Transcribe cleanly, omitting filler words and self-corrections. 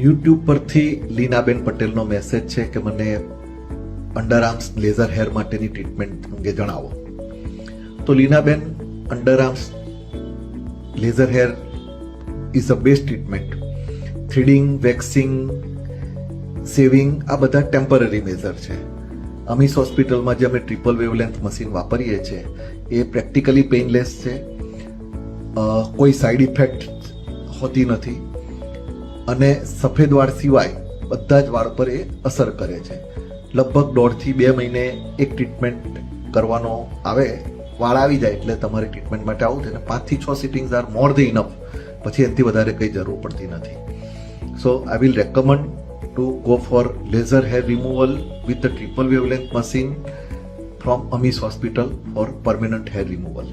YouTube પરથી લીનાબેન પટેલનો message છે કે મને અંડર આર્મ્સ લેઝર હેર માટેની ટ્રીટમેન્ટ અંગે જણાવો. તો Leenaben, under arms laser hair is a best treatment. Threading, waxing, shaving આ બધા ટેમ્પરરી મેઝર છે. અમીસ હોસ્પિટલમાં જે અમે ટ્રિપલ વેવલેન્થ મશીન વાપરીએ છીએ એ પ્રેક્ટિકલી પેઇનલેસ છે. કોઈ સાઇડ ઇફેક્ટ હોતી નથી અને સફેદ વાળ સિવાય બધા જ વાળ પર એ અસર કરે છે. લગભગ 1.5 થી 2 મહિને એક ટ્રીટમેન્ટ કરવાનો આવે. વાળ આવી જાય એટલે તમારે ટ્રીટમેન્ટ માટે આવવું છે. 5 થી 6 sittings are more than enough. પછી એનાથી વધારે કંઈ જરૂર પડતી નથી. So I will recommend to go for laser hair removal with the triple wavelength machine from Amis Hospital for permanent hair removal.